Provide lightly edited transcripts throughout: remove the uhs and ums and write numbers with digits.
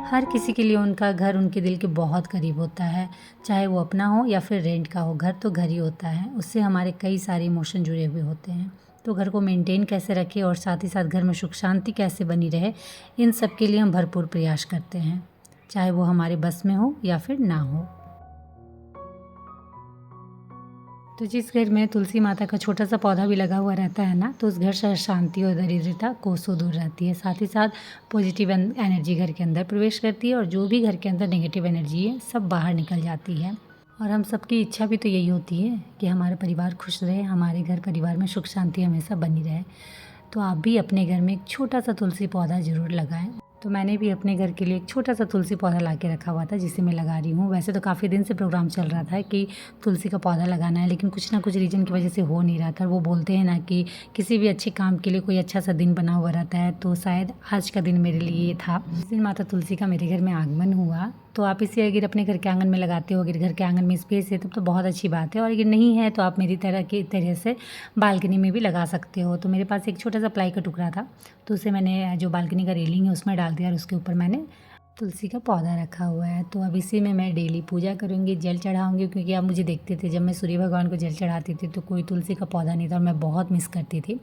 हर किसी के लिए उनका घर उनके दिल के बहुत करीब होता है, चाहे वो अपना हो या फिर रेंट का हो। घर तो घर ही होता है, उससे हमारे कई सारे इमोशन जुड़े हुए होते हैं। तो घर को मेंटेन कैसे रखें और साथ ही साथ घर में सुख शांति कैसे बनी रहे, इन सब के लिए हम भरपूर प्रयास करते हैं, चाहे वो हमारे बस में हो या फिर ना हो। तो जिस घर में तुलसी माता का छोटा सा पौधा भी लगा हुआ रहता है ना, तो उस घर से शांति और दरिद्रता कोसों दूर रहती है। साथ ही साथ पॉजिटिव एनर्जी घर के अंदर प्रवेश करती है और जो भी घर के अंदर नेगेटिव एनर्जी है सब बाहर निकल जाती है। और हम सबकी इच्छा भी तो यही होती है कि हमारा परिवार खुश रहे, हमारे घर परिवार में सुख शांति हमेशा बनी रहे। तो आप भी अपने घर में एक छोटा सा तुलसी पौधा ज़रूर लगाएं। तो मैंने भी अपने घर के लिए एक छोटा सा तुलसी पौधा ला के रखा हुआ था, जिसे मैं लगा रही हूँ। वैसे तो काफ़ी दिन से प्रोग्राम चल रहा था कि तुलसी का पौधा लगाना है, लेकिन कुछ ना कुछ रीज़न की वजह से हो नहीं रहा था। वो बोलते हैं ना कि किसी भी अच्छे काम के लिए कोई अच्छा सा दिन बना हुआ रहता है, तो शायद आज का दिन मेरे लिए ये था। जिस दिन माता तुलसी का मेरे घर में आगमन हुआ, तो आप इसे अगर अपने घर के आंगन में लगाते हो, अगर घर के आंगन में स्पेस है तब तो बहुत अच्छी बात है, और अगर नहीं है तो आप मेरी तरह से बालकनी में भी लगा सकते हो। तो मेरे पास एक छोटा सा प्लाई का टुकड़ा था, तो उसे मैंने जो बालकनी का रेलिंग है उसमें डाल दिया और उसके ऊपर मैंने तुलसी का पौधा रखा हुआ है। तो अब इसी में मैं डेली पूजा करूँगी, जल चढ़ाऊँगी, क्योंकि आप मुझे देखते थे जब मैं सूर्य भगवान को जल चढ़ाती थी तो कोई तुलसी का पौधा नहीं था और मैं बहुत मिस करती थी।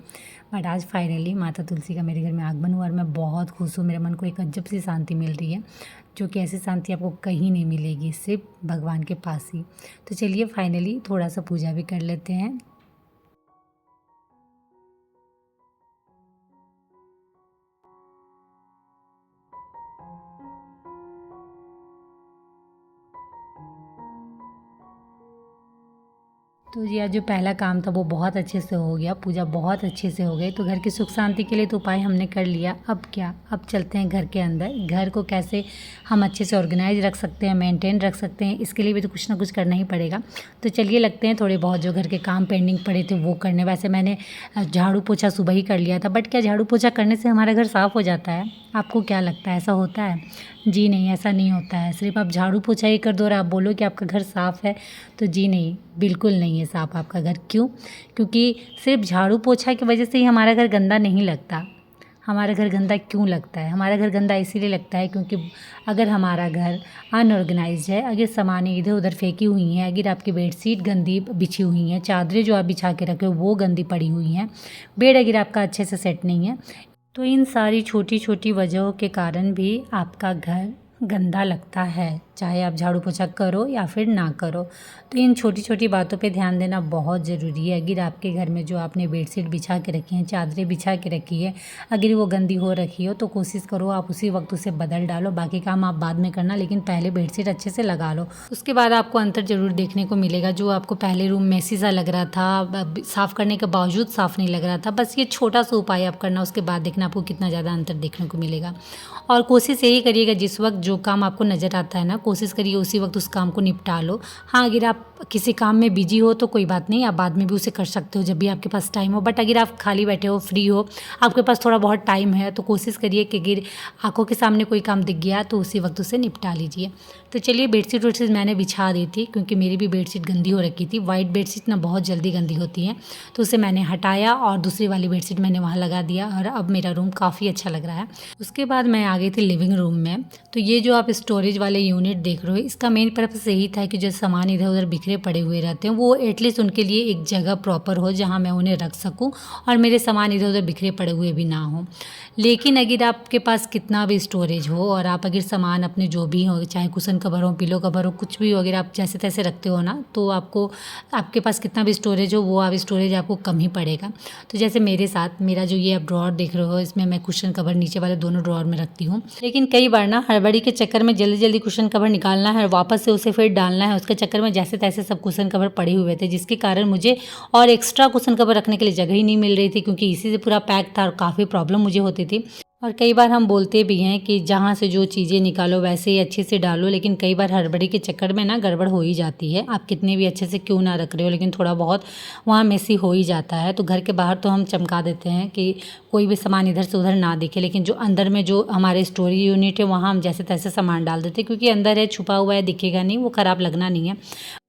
बट आज फाइनली माता तुलसी का मेरे घर में आगमन हुआ और मैं बहुत खुश हूँ। मेरे मन को एक अजब सी शांति मिल रही है, जो कि ऐसी शांति आपको कहीं नहीं मिलेगी, सिर्फ भगवान के पास ही। तो चलिए फाइनली थोड़ा सा पूजा भी कर लेते हैं। तो जी आज जो पहला काम था वो बहुत अच्छे से हो गया, पूजा बहुत अच्छे से हो गई। तो घर की सुख शांति के लिए तो उपाय हमने कर लिया। अब क्या, अब चलते हैं घर के अंदर। घर को कैसे हम अच्छे से ऑर्गेनाइज रख सकते हैं, मेंटेन रख सकते हैं, इसके लिए भी तो कुछ ना कुछ करना ही पड़ेगा। तो चलिए लगते हैं थोड़े बहुत जो घर के काम पेंडिंग पड़े थे वो करने। वैसे मैंने झाड़ू पोछा सुबह ही कर लिया था, बट क्या झाड़ू पोछा करने से हमारा घर साफ़ हो जाता है? आपको क्या लगता है, ऐसा होता है? जी नहीं, ऐसा नहीं होता है। सिर्फ आप झाड़ू पोछा ही कर दो और आप बोलो कि आपका घर साफ़ है, तो जी नहीं, बिल्कुल नहीं है साफ़ आपका घर। क्यों? क्योंकि सिर्फ झाड़ू पोछा की वजह से ही हमारा घर गंदा नहीं लगता। हमारा घर गंदा क्यों लगता है? हमारा घर गंदा इसीलिए लगता है क्योंकि अगर हमारा घर अनऑर्गेनाइज्ड है, अगर सामानें इधर उधर फेंकी हुई हैं, अगर आपकी बेडशीट गंदी बिछी हुई हैं, चादरें जो आप बिछा के रखे हो वो गंदी पड़ी हुई हैं, बेड अगर आपका अच्छे से सेट नहीं है, तो इन सारी छोटी छोटी वजहों के कारण भी आपका घर गंदा लगता है, चाहे आप झाड़ू पोछा करो या फिर ना करो। तो इन छोटी छोटी बातों पे ध्यान देना बहुत ज़रूरी है। अगर आपके घर में जो आपने बेडशीट बिछा के रखी हैं, चादरें बिछा के रखी है, अगर वो गंदी हो रखी हो तो कोशिश करो आप उसी वक्त उसे बदल डालो। बाकी काम आप बाद में करना, लेकिन पहले बेडशीट अच्छे से लगा लो। उसके बाद आपको अंतर ज़रूर देखने को मिलेगा। जो आपको पहले रूम मेसी सा लग रहा था, साफ़ करने के बावजूद साफ़ नहीं लग रहा था, बस ये छोटा सा उपाय आप करना, उसके बाद देखना आपको कितना ज़्यादा अंतर देखने को मिलेगा। और कोशिश यही करिएगा जिस वक्त जो काम आपको नज़र आता है ना, कोशिश करिए उसी वक्त उस काम को निपटा लो। हाँ, अगर आप किसी काम में बिजी हो तो कोई बात नहीं, आप बाद में भी उसे कर सकते हो जब भी आपके पास टाइम हो। बट अगर आप खाली बैठे हो, फ्री हो, आपके पास थोड़ा बहुत टाइम है, तो कोशिश करिए कि अगर आंखों के सामने कोई काम दिख गया तो उसी वक्त उसे निपटा लीजिए। तो चलिए बेडशीट वेडशीट मैंने बिछा दी थी, क्योंकि मेरी भी बेडशीट गंदी हो रखी थी। वाइट बेडशीट ना बहुत जल्दी गंदी होती हैं, तो उसे मैंने हटाया और दूसरी वाली बेडशीट मैंने वहाँ लगा दिया और अब मेरा रूम काफ़ी अच्छा लग रहा है। उसके बाद मैं आ गई थी लिविंग रूम में। तो ये जो आप स्टोरेज वाले यूनिट देख रहे हो, इसका मेन पर्पस यही था कि जो सामान इधर उधर बिखरे पड़े हुए रहते हैं वो एटलीस्ट उनके लिए एक जगह प्रॉपर हो जहाँ मैं उन्हें रख सकूँ और मेरे सामान इधर उधर बिखरे पड़े हुए भी ना हो। लेकिन अगर आपके पास कितना भी स्टोरेज हो और आप अगर सामान अपने जो भी हो, चाहे कुशन कवर हो, पिलो कवर हो, कुछ भी हो, अगर आप जैसे तैसे रखते हो ना, तो आपके पास कितना भी स्टोरेज हो वो आप स्टोरेज आपको कम ही पड़ेगा। तो जैसे मेरे साथ मेरा जो ये आप ड्रॉअर देख रहे हो, इसमें मैं कुशन कवर नीचे वाले दोनों ड्रॉअर में रखती हूँ। लेकिन कई बार ना हड़बड़ी के चक्कर में जल्दी जल्दी कुशन कवर निकालना है और वापस से उसे फिर डालना है, उसके चक्कर में जैसे तैसे सब कुशन कवर पड़े हुए थे, जिसके कारण मुझे और एक्स्ट्रा कुशन कवर रखने के लिए जगह ही नहीं मिल रही थी, क्योंकि इसी से पूरा पैक था और काफ़ी प्रॉब्लम मुझे होती थी। और कई बार हम बोलते भी हैं कि जहाँ से जो चीज़ें निकालो वैसे ही अच्छे से डालो, लेकिन कई बार हड़बड़ी के चक्कर में ना गड़बड़ हो ही जाती है। आप कितने भी अच्छे से क्यों ना रख रहे हो, लेकिन थोड़ा बहुत वहाँ मेसी हो ही जाता है। तो घर के बाहर तो हम चमका देते हैं कि कोई भी सामान इधर से उधर ना दिखे, लेकिन जो अंदर में जो हमारे स्टोरेज यूनिट है वहाँ हम जैसे तैसे सामान डाल देते हैं, क्योंकि अंदर है, छुपा हुआ है, दिखेगा नहीं, वो ख़राब लगना नहीं है।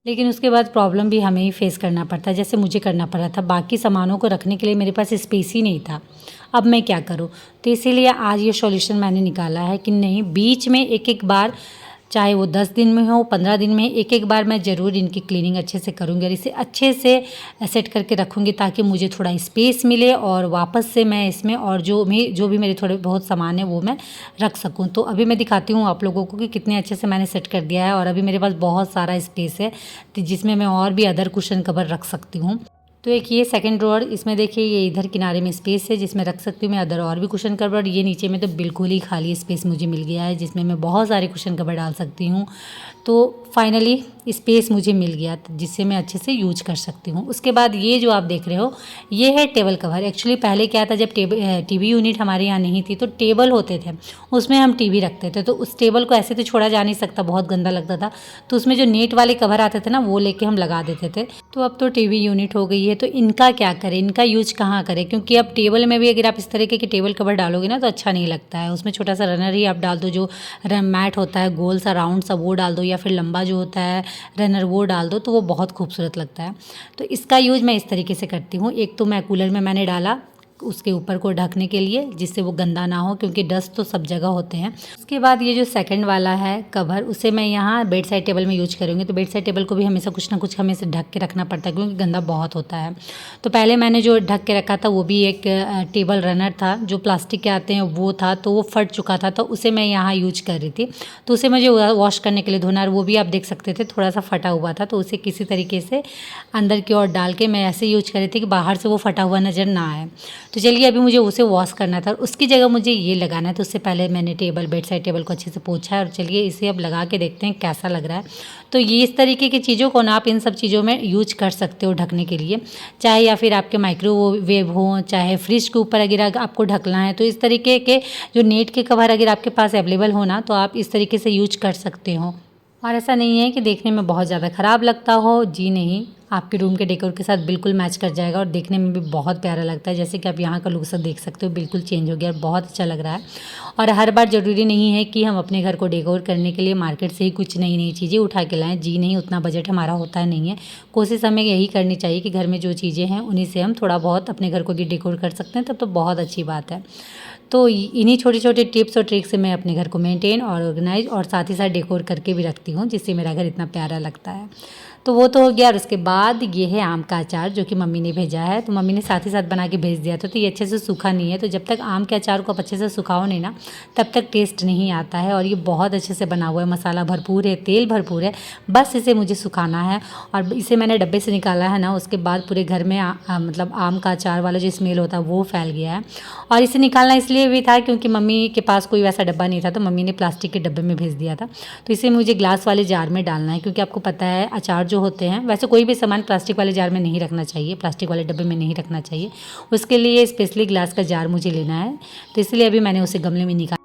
लेकिन उसके बाद प्रॉब्लम भी हमें ही फेस करना पड़ता है, जैसे मुझे करना पड़ा था। बाकी सामानों को रखने के लिए मेरे पास स्पेस ही नहीं था। अब मैं क्या करूँ। तो इसीलिए आज ये सॉल्यूशन मैंने निकाला है कि नहीं, बीच में एक एक बार, चाहे वो 10 दिन में हो 15 दिन में, एक एक बार मैं ज़रूर इनकी क्लीनिंग अच्छे से करूँगी और इसे अच्छे से सेट करके रखूँगी ताकि मुझे थोड़ा स्पेस मिले और वापस से मैं इसमें और जो भी मेरे थोड़े बहुत सामान है वो मैं रख सकूँ। तो अभी मैं दिखाती हूँ आप लोगों को कि कितने अच्छे से मैंने सेट कर दिया है और अभी मेरे पास बहुत सारा स्पेस है जिसमें मैं और भी अदर कुशन कवर रख सकती हूँ। तो एक ये सेकंड ड्रॉअर, इसमें देखिए ये इधर किनारे में स्पेस है जिसमें रख सकती हूँ मैं अदर और भी कुशन कवर। ये नीचे में तो बिल्कुल ही खाली स्पेस मुझे मिल गया है जिसमें मैं बहुत सारे कुशन कवर डाल सकती हूँ। तो फाइनली स्पेस मुझे मिल गया जिससे मैं अच्छे से यूज कर सकती हूँ। उसके बाद ये जो आप देख रहे हो ये है टेबल कवर। एक्चुअली पहले क्या था, जब टीवी यूनिट हमारे यहाँ नहीं थी तो टेबल होते थे, उसमें हम टीवी रखते थे। तो उस टेबल को ऐसे तो छोड़ा जा नहीं सकता, बहुत गंदा लगता था। तो उसमें जो नेट वाले कवर आते थे ना वो लेके हम लगा देते थे। तो अब तो टीवी यूनिट हो गई है, तो इनका क्या करें, इनका यूज कहाँ करें, क्योंकि अब टेबल में भी अगर आप इस तरीके के टेबल कवर डालोगे ना तो अच्छा नहीं लगता है। उसमें छोटा सा रनर ही आप डाल दो, जो मैट होता है गोल सा राउंड सा वो डाल दो, या फिर लंबा जो होता है रनर वो डाल दो, तो वो बहुत खूबसूरत लगता है। तो इसका यूज मैं इस तरीके से करती हूँ। एक तो मैं कूलर में मैंने डाला उसके ऊपर को ढकने के लिए जिससे वो गंदा ना हो, क्योंकि डस्ट तो सब जगह होते हैं। उसके बाद ये जो सेकंड वाला है कवर, उसे मैं यहाँ बेड साइड टेबल में यूज करूँगी। तो बेड साइड टेबल को भी हमेशा कुछ ना कुछ हमें से ढक के रखना पड़ता है क्योंकि गंदा बहुत होता है। तो पहले मैंने जो ढक के रखा था वो भी एक टेबल रनर था, जो प्लास्टिक के आते हैं वो था, तो वो फट चुका था, तो उसे मैं यहाँ यूज कर रही थी। तो उसे मुझे वॉश करने के लिए धोना, वो भी आप देख सकते थे थोड़ा सा फटा हुआ था, तो उसे किसी तरीके से अंदर की ओर डाल के मैं ऐसे यूज कर रही थी कि बाहर से वो फटा हुआ नज़र ना आए। तो चलिए अभी मुझे उसे वॉश करना था और उसकी जगह मुझे ये लगाना है। तो उससे पहले मैंने बेड साइड टेबल को अच्छे से पोंछा है और चलिए इसे अब लगा के देखते हैं कैसा लग रहा है। तो ये इस तरीके की चीज़ों को ना आप इन सब चीज़ों में यूज कर सकते हो ढकने के लिए, चाहे या फिर आपके माइक्रोवेव हो, चाहे फ्रिज के ऊपर अगर आपको ढकना है, तो इस तरीके के जो नेट के कवर अगर आपके पास अवेलेबल हो ना तो आप इस तरीके से यूज कर सकते हो। और ऐसा नहीं है कि देखने में बहुत ज़्यादा ख़राब लगता हो, जी नहीं, आपके रूम के डेकोर के साथ बिल्कुल मैच कर जाएगा और देखने में भी बहुत प्यारा लगता है। जैसे कि आप यहाँ का लुक सब देख सकते हो, बिल्कुल चेंज हो गया और बहुत अच्छा लग रहा है। और हर बार ज़रूरी नहीं है कि हम अपने घर को डेकोर करने के लिए मार्केट से ही कुछ नई नई चीज़ें उठा के लाएँ, जी नहीं, उतना बजट हमारा होता नहीं है। कोशिश हमें यही करनी चाहिए कि घर में जो चीज़ें हैं उन्हीं से हम थोड़ा बहुत अपने घर को भी डेकोर कर सकते हैं, तब तो बहुत अच्छी बात है। तो इन्हीं छोटे छोटे टिप्स और ट्रिक्स से मैं अपने घर को मेंटेन और ऑर्गेनाइज और साथ ही साथ डेकोर करके भी रखती हूँ, जिससे मेरा घर इतना प्यारा लगता है। तो वो तो हो गया। और उसके बाद ये है आम का अचार जो कि मम्मी ने भेजा है, तो मम्मी ने साथ ही साथ बना के भेज दिया था। तो ये अच्छे से सूखा नहीं है, तो जब तक आम के अचार को आप अच्छे से सुखाओ नहीं ना तब तक टेस्ट नहीं आता है। और ये बहुत अच्छे से बना हुआ है, मसाला भरपूर है, तेल भरपूर है, बस इसे मुझे सुखाना है। और इसे मैंने डब्बे से निकाला है ना, उसके बाद पूरे घर में मतलब आम का अचार वाला जो स्मेल होता है वो फैल गया है। और इसे निकालना इसलिए भी था क्योंकि मम्मी के पास कोई वैसा डब्बा नहीं था, तो मम्मी ने प्लास्टिक के डब्बे में भेज दिया था। तो इसे मुझे ग्लास वाले जार में डालना है, क्योंकि आपको पता है अचार जो होते हैं, वैसे कोई भी सामान प्लास्टिक वाले जार में नहीं रखना चाहिए, प्लास्टिक वाले डब्बे में नहीं रखना चाहिए। उसके लिए स्पेशली ग्लास का जार मुझे लेना है, तो इसलिए अभी मैंने उसे गमले में निकाला।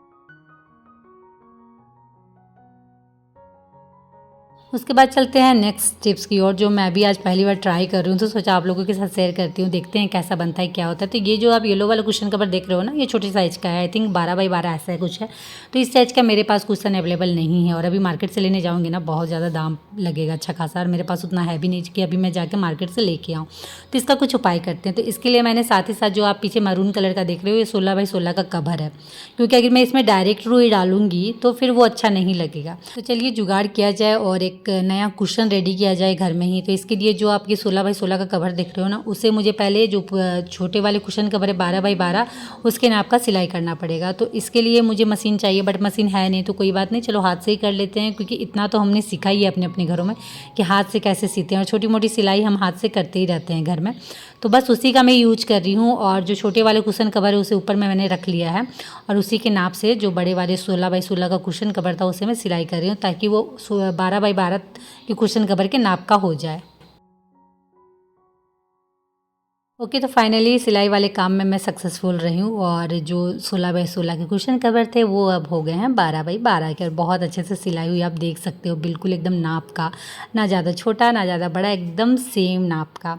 उसके बाद चलते हैं नेक्स्ट टिप्स की ओर, जो मैं भी आज पहली बार ट्राई कर रही हूँ, तो सोचा आप लोगों के साथ शेयर करती हूँ, देखते हैं कैसा बनता है, क्या होता है। तो ये जो आप येलो वाला कुशन कवर देख रहे हो ना, ये छोटे साइज़ का है, आई थिंक 12 बाई 12 ऐसा है कुछ है। तो इस साइज़ का मेरे पास कुशन अवेलेबल नहीं है, और अभी मार्केट से लेने जाऊँगी ना बहुत ज़्यादा दाम लगेगा अच्छा खासा, और मेरे पास उतना है भी नहीं कि अभी मैं जाकर मार्केट से लेके आऊँ। तो इसका कुछ उपाय करते हैं। तो इसके लिए मैंने साथ ही साथ जो आप पीछे मैरून कलर का देख रहे हो, ये 16 बाई 16 का कवर है, क्योंकि अगर मैं इसमें डायरेक्ट रुई डालूंगी तो फिर वो अच्छा नहीं लगेगा। तो चलिए जुगाड़ किया जाए और एक नया कुशन रेडी किया जाए घर में ही। तो इसके लिए जो आप ये 16 बाई 16 का कवर देख रहे हो ना, उसे मुझे पहले जो छोटे वाले कुशन कवर है 12 बाई 12 उसके नाप का सिलाई करना पड़ेगा। तो इसके लिए मुझे मशीन चाहिए, बट मशीन है नहीं, तो कोई बात नहीं, चलो हाथ से ही कर लेते हैं, क्योंकि इतना तो हमने सीखा ही है अपने अपने घरों में कि हाथ से कैसे सीते हैं, और छोटी मोटी सिलाई हम हाथ से करते ही रहते हैं घर में। तो बस उसी का मैं यूज कर रही हूँ, और जो छोटे वाले कुशन कवर है उसे ऊपर में मैंने रख लिया है, और उसी के नाप से जो बड़े वाले 16 बाई 16 का कुशन कवर था उसे मैं सिलाई कर रही हूँ, ताकि वो 12 बाई 12 के कुशन कवर के नाप का हो जाए। ओके, तो फाइनली सिलाई वाले काम में मैं सक्सेसफुल रही हूँ, और जो 16 बाई 16 के कुशन कवर थे वो अब हो गए हैं 12 बाई 12 के, और बहुत अच्छे से सिलाई हुई, आप देख सकते हो, बिल्कुल एकदम नाप का, ना ज़्यादा छोटा ना ज़्यादा बड़ा, एकदम सेम नाप का।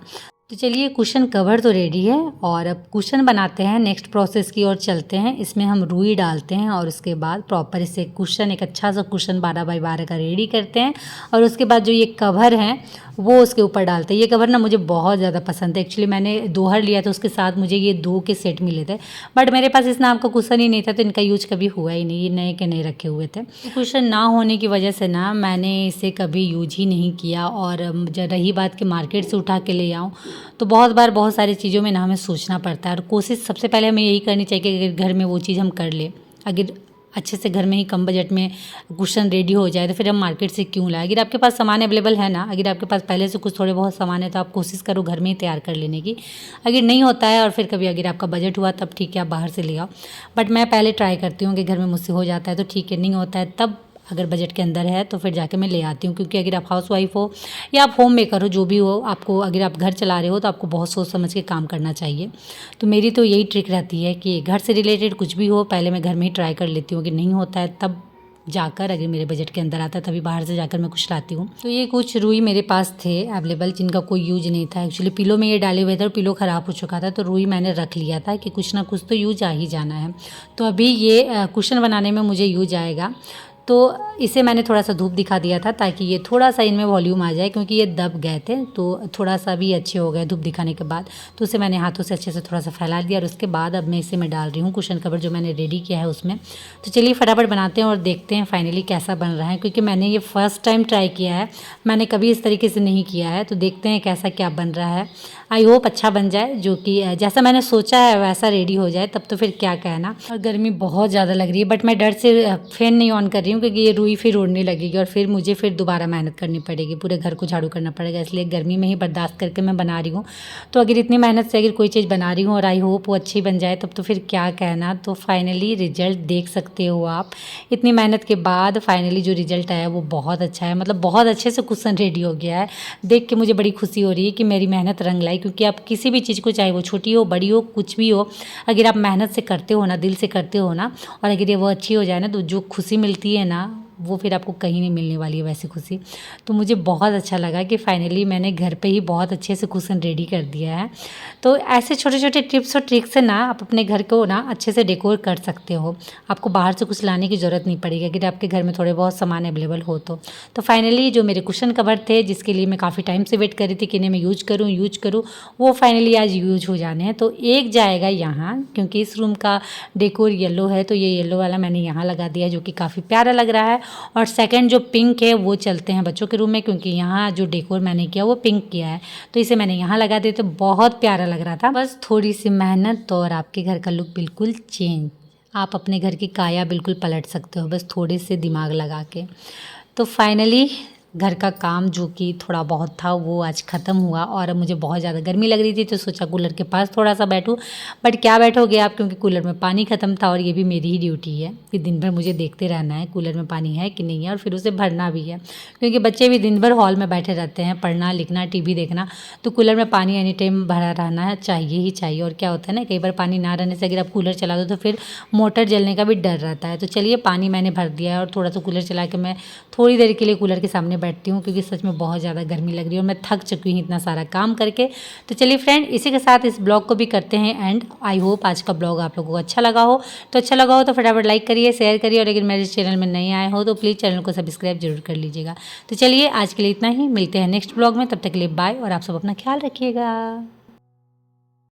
तो चलिए कुशन कवर तो रेडी है, और अब कुशन बनाते हैं, नेक्स्ट प्रोसेस की ओर चलते हैं। इसमें हम रुई डालते हैं, और उसके बाद प्रॉपर इसे कुशन, एक अच्छा सा कुशन 12 बाई 12 का रेडी करते हैं। और उसके बाद जो ये कवर है वो उसके ऊपर डालते हैं। ये कवर ना मुझे बहुत ज़्यादा पसंद है। एक्चुअली मैंने दोहर लिया था, उसके साथ मुझे ये 2 के सेट मिले थे, बट मेरे पास इस नाम का कुशन ही नहीं था, तो इनका यूज कभी हुआ ही नहीं। ये नए के नए रखे हुए थे। कुशन ना होने की वजह से ना मैंने इसे कभी यूज ही नहीं किया। और जब रही बात कि मार्केट से उठा के ले आऊँ, तो बहुत बार बहुत सारी चीज़ों में ना हमें सोचना पड़ता है, और कोशिश सबसे पहले हमें यही करनी चाहिए कि अगर घर में वो चीज़ हम कर लें, अगर अच्छे से घर में ही कम बजट में कुशन रेडी हो जाए, तो फिर हम मार्केट से क्यों लाएं। अगर आपके पास सामान अवेलेबल है ना, अगर आपके पास पहले से कुछ थोड़े बहुत सामान है, तो आप कोशिश करो घर में ही तैयार कर लेने की। अगर नहीं होता है और फिर कभी अगर आपका बजट हुआ तब ठीक है, आप बाहर से ले आओ। बट मैं पहले ट्राई करती हूँ कि घर में मुझसे हो जाता है तो ठीक है, नहीं होता है तब अगर बजट के अंदर है तो फिर जाके मैं ले आती हूँ। क्योंकि अगर आप हाउसवाइफ हो या आप होम मेकर हो, जो भी हो, आपको अगर आप घर चला रहे हो तो आपको बहुत सोच समझ के काम करना चाहिए। तो मेरी तो यही ट्रिक रहती है कि घर से रिलेटेड कुछ भी हो, पहले मैं घर में ही ट्राई कर लेती हूँ। कि नहीं होता है तब जाकर, अगर मेरे बजट के अंदर आता है तभी बाहर से जाकर मैं कुछ लाती हूँ। तो ये कुछ रुई मेरे पास थे अवेलेबल, जिनका कोई यूज नहीं था। एक्चुअली पिलो में ये डाले हुए थे और पिलो ख़राब हो चुका था, तो रुई मैंने रख लिया था कि कुछ ना कुछ तो यूज आ ही जाना है। तो अभी ये कुशन बनाने में मुझे यूज आएगा। तो इसे मैंने थोड़ा सा धूप दिखा दिया था ताकि ये थोड़ा सा इनमें वॉल्यूम आ जाए, क्योंकि ये दब गए थे, तो थोड़ा सा भी अच्छे हो गए धूप दिखाने के बाद। तो उसे मैंने हाथों से अच्छे से थोड़ा सा फैला दिया, और उसके बाद अब मैं इसे मैं डाल रही हूँ कुशन कवर जो मैंने रेडी किया है उसमें। तो चलिए फटाफट बनाते हैं और देखते हैं फाइनली कैसा बन रहा है, क्योंकि मैंने ये फ़र्स्ट टाइम ट्राई किया है, मैंने कभी इस तरीके से नहीं किया है। तो देखते हैं कैसा क्या बन रहा है। आई होप अच्छा बन जाए, जो कि जैसा मैंने सोचा है वैसा रेडी हो जाए, तब तो फिर क्या कहना। और गर्मी बहुत ज़्यादा लग रही है, बट मैं डर से फ़ैन नहीं ऑन कर रही हूँ, क्योंकि ये रुई फिर उड़ने लगेगी और फिर मुझे फिर दोबारा मेहनत करनी पड़ेगी, पूरे घर को झाड़ू करना पड़ेगा। इसलिए गर्मी में ही बर्दाश्त करके मैं बना रही हूँ। तो अगर इतनी मेहनत से अगर कोई चीज़ बना रही हूँ और आई होप वो अच्छी बन जाए, तब तो फिर क्या कहना। तो फाइनली रिजल्ट देख सकते हो आप। इतनी मेहनत के बाद फाइनली जो रिजल्ट आया वो बहुत अच्छा है, मतलब बहुत अच्छे से कुशन रेडी हो गया है। देख के मुझे बड़ी खुशी हो रही है कि मेरी मेहनत रंग लाई। क्योंकि आप किसी भी चीज़ को, चाहे वो छोटी हो बड़ी हो कुछ भी हो, अगर आप मेहनत से करते हो ना, दिल से करते हो ना, और अगर ये वो अच्छी हो जाए ना, तो जो खुशी मिलती है ना, वो फिर आपको कहीं नहीं मिलने वाली है वैसी खुशी। तो मुझे बहुत अच्छा लगा कि फाइनली मैंने घर पे ही बहुत अच्छे से कुशन रेडी कर दिया है। तो ऐसे छोटे छोटे टिप्स और ट्रिक्स से ना आप अपने घर को ना अच्छे से डेकोर कर सकते हो। आपको बाहर से कुछ लाने की ज़रूरत नहीं पड़ेगी अगर आपके घर में थोड़े बहुत सामान अवेलेबल हो तो फाइनली जो मेरे कुशन कवर थे, जिसके लिए मैं काफ़ी टाइम से वेट कर रही थी कि इन्हें मैं यूज करूँ, वो फाइनली आज यूज हो जाने हैं। तो एक जाएगा यहाँ, क्योंकि इस रूम का डेकोर येलो है, तो ये येलो वाला मैंने यहाँ लगा दिया, जो कि काफ़ी प्यारा लग रहा है। और सेकंड जो पिंक है वो चलते हैं बच्चों के रूम में, क्योंकि यहाँ जो डेकोर मैंने किया वो पिंक किया है, तो इसे मैंने यहाँ लगा दिया। तो बहुत प्यारा लग रहा था। बस थोड़ी सी मेहनत और आपके घर का लुक बिल्कुल चेंज, आप अपने घर की काया बिल्कुल पलट सकते हो, बस थोड़े से दिमाग लगा के। तो फाइनली घर का काम जो कि थोड़ा बहुत था वो आज ख़त्म हुआ। और मुझे बहुत ज़्यादा गर्मी लग रही थी, तो सोचा कूलर के पास थोड़ा सा बैठूं, बट क्या बैठोगे आप, क्योंकि कूलर में पानी ख़त्म था। और ये भी मेरी ही ड्यूटी है कि दिन भर मुझे देखते रहना है कूलर में पानी है कि नहीं है, और फिर उसे भरना भी है, क्योंकि बच्चे भी दिन भर हॉल में बैठे रहते हैं, पढ़ना लिखना टीवी देखना, तो कूलर में पानी एनी टाइम भरा रहना चाहिए ही चाहिए। और क्या होता है ना, कई बार पानी ना रहने से अगर आप कूलर चला दो तो फिर मोटर जलने का भी डर रहता है। तो चलिए पानी मैंने भर दिया है, और थोड़ा सा कूलर चला के मैं थोड़ी देर के लिए कूलर के सामने बैठती हूँ, क्योंकि सच में बहुत ज़्यादा गर्मी लग रही है और मैं थक चुकी हूँ इतना सारा काम करके। तो चलिए फ्रेंड, इसी के साथ इस ब्लॉग को भी करते हैं एंड। आई होप आज का ब्लॉग आप लोगों को अच्छा लगा हो, तो फटाफट लाइक करिए, शेयर करिए, और अगर मेरे चैनल में नए आए हो तो प्लीज़ चैनल को सब्सक्राइब जरूर कर लीजिएगा। तो चलिए आज के लिए इतना ही, मिलते हैं नेक्स्ट ब्लॉग में, तब तक के लिए बाय, और आप सब अपना ख्याल रखिएगा।